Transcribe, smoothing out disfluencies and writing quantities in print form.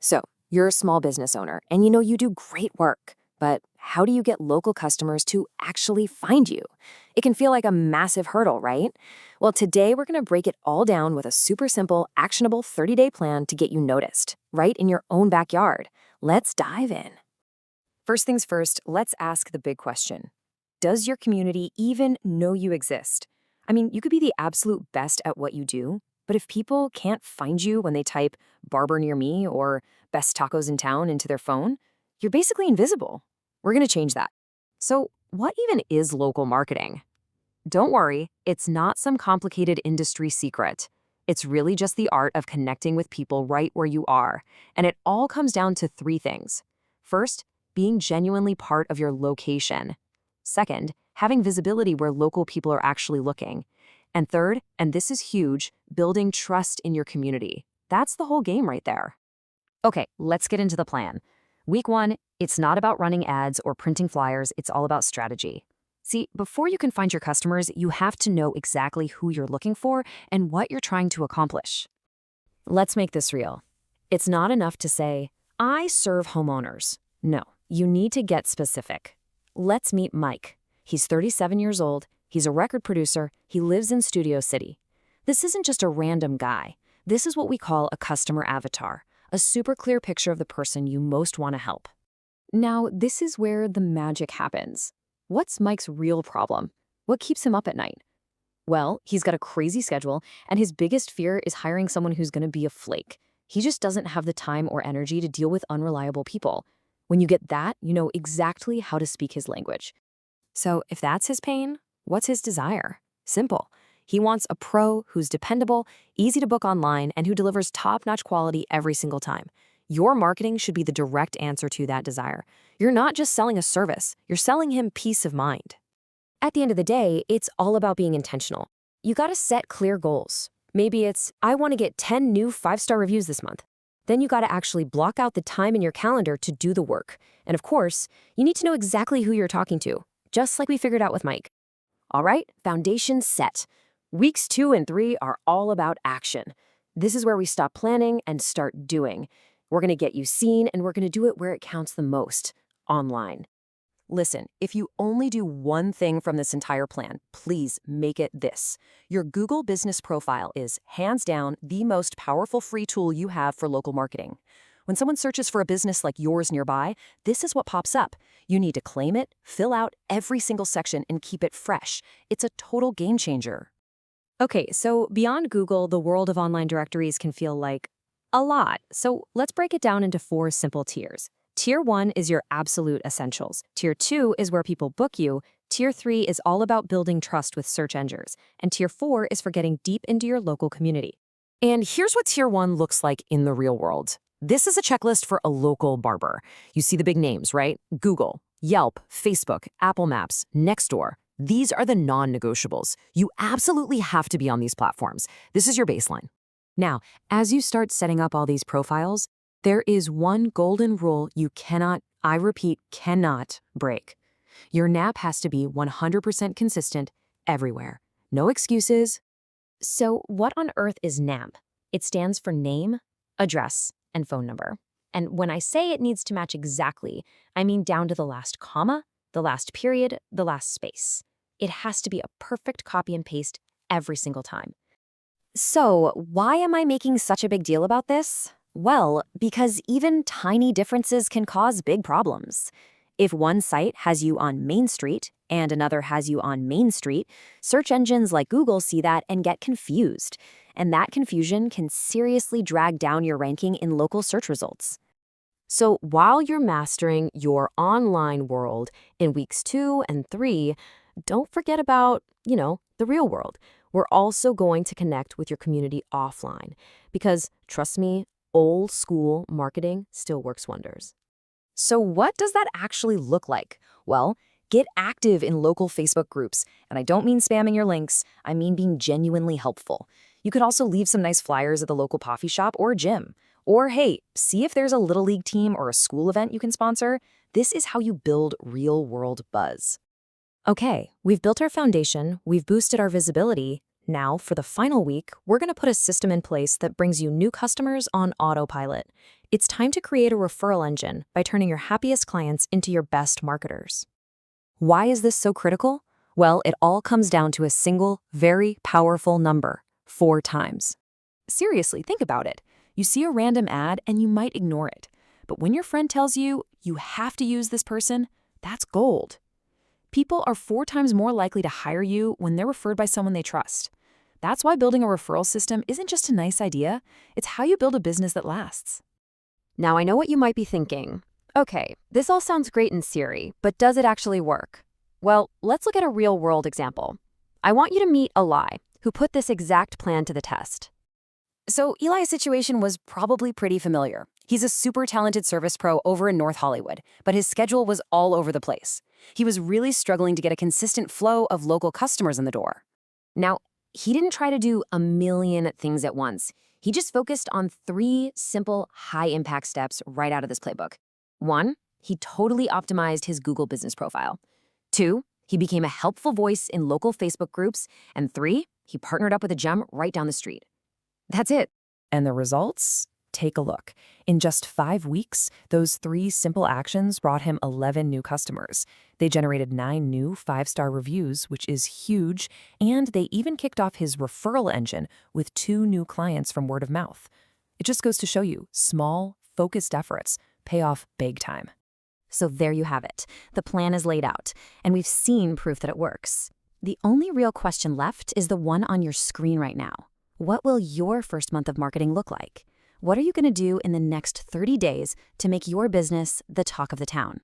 So, you're a small business owner and you know you do great work, but how do you get local customers to actually find you? It can feel like a massive hurdle, right? Well, today we're going to break it all down with a super simple, actionable 30-day plan to get you noticed, right in your own backyard. Let's dive in. First things first, let's ask the big question. Does your community even know you exist? I mean, you could be the absolute best at what you do, but if people can't find you when they type barber near me or best tacos in town into their phone, you're basically invisible. We're going to change that. So, what even is local marketing? Don't worry, it's not some complicated industry secret. It's really just the art of connecting with people right where you are, and it all comes down to three things. First, being genuinely part of your location. Second, having visibility where local people are actually looking. And third, and this is huge, building trust in your community. That's the whole game right there. Okay, let's get into the plan. Week 1, it's not about running ads or printing flyers, it's all about strategy. See, before you can find your customers, you have to know exactly who you're looking for and what you're trying to accomplish. Let's make this real. It's not enough to say, I serve homeowners. No, you need to get specific. Let's meet Mike. He's 37 years old, he's a record producer, he lives in Studio City. This isn't just a random guy. This is what we call a customer avatar, a super clear picture of the person you most want to help. Now, this is where the magic happens. What's Mike's real problem? What keeps him up at night? Well, he's got a crazy schedule, and his biggest fear is hiring someone who's going to be a flake. He just doesn't have the time or energy to deal with unreliable people. When you get that, you know exactly how to speak his language. So if that's his pain, what's his desire? Simple. He wants a pro who's dependable, easy to book online, and who delivers top-notch quality every single time. Your marketing should be the direct answer to that desire. You're not just selling a service, you're selling him peace of mind. At the end of the day, it's all about being intentional. You gotta set clear goals. Maybe it's, I want to get 10 new 5-star reviews this month. Then you gotta actually block out the time in your calendar to do the work. And of course, you need to know exactly who you're talking to, just like we figured out with Mike. All right, foundation set. Weeks 2 and 3 are all about action. This is where we stop planning and start doing. We're going to get you seen, and we're going to do it where it counts the most, online. Listen, if you only do one thing from this entire plan, please make it this. Your Google Business Profile is, hands down, the most powerful free tool you have for local marketing. When someone searches for a business like yours nearby, this is what pops up. You need to claim it, fill out every single section, and keep it fresh. It's a total game changer. Okay, so beyond Google, the world of online directories can feel like a lot. So let's break it down into 4 simple tiers. Tier 1 is your absolute essentials. Tier 2 is where people book you. Tier 3 is all about building trust with search engines. And Tier 4 is for getting deep into your local community. And here's what Tier 1 looks like in the real world. This is a checklist for a local barber. You see the big names, right? Google, Yelp, Facebook, Apple Maps, Nextdoor. These are the non-negotiables. You absolutely have to be on these platforms. This is your baseline. Now, as you start setting up all these profiles, there is one golden rule you cannot, I repeat, cannot break. Your NAP has to be 100% consistent everywhere. No excuses. So what on earth is NAP? It stands for name, address, and phone number. And when I say it needs to match exactly, I mean down to the last comma, the last period, the last space. It has to be a perfect copy and paste every single time. So, why am I making such a big deal about this? Well, because even tiny differences can cause big problems. If one site has you on Main Street and another has you on Main Street, search engines like Google see that and get confused. And that confusion can seriously drag down your ranking in local search results. So while you're mastering your online world in weeks 2 and 3, don't forget about, the real world. We're also going to connect with your community offline because, trust me, old school marketing still works wonders. So what does that actually look like? Well, get active in local Facebook groups. And I don't mean spamming your links, I mean being genuinely helpful. You could also leave some nice flyers at the local coffee shop or gym. Or hey, see if there's a little league team or a school event you can sponsor. This is how you build real-world buzz. Okay, we've built our foundation, we've boosted our visibility. Now, for the final week, we're going to put a system in place that brings you new customers on autopilot. It's time to create a referral engine by turning your happiest clients into your best marketers. Why is this so critical? Well, it all comes down to a single, very powerful number: 4 times. Seriously, think about it. You see a random ad and you might ignore it. But when your friend tells you you have to use this person, that's gold. People are 4 times more likely to hire you when they're referred by someone they trust. That's why building a referral system isn't just a nice idea, it's how you build a business that lasts. Now, I know what you might be thinking. Okay, this all sounds great in theory, but does it actually work? Well, let's look at a real-world example. I want you to meet Eli, who put this exact plan to the test. So Eli's situation was probably pretty familiar. He's a super talented service pro over in North Hollywood, but his schedule was all over the place. He was really struggling to get a consistent flow of local customers in the door. Now, he didn't try to do a million things at once. He just focused on 3 simple, high-impact steps right out of this playbook. 1, he totally optimized his Google business profile. 2, he became a helpful voice in local Facebook groups. And 3, he partnered up with a gem right down the street. That's it. And the results? Take a look. In just 5 weeks, those 3 simple actions brought him 11 new customers. They generated 9 new 5-star reviews, which is huge, and they even kicked off his referral engine with 2 new clients from word of mouth. It just goes to show you, small, focused efforts pay off big time. So there you have it. The plan is laid out, and we've seen proof that it works. The only real question left is the one on your screen right now. What will your first month of marketing look like? What are you going to do in the next 30 days to make your business the talk of the town?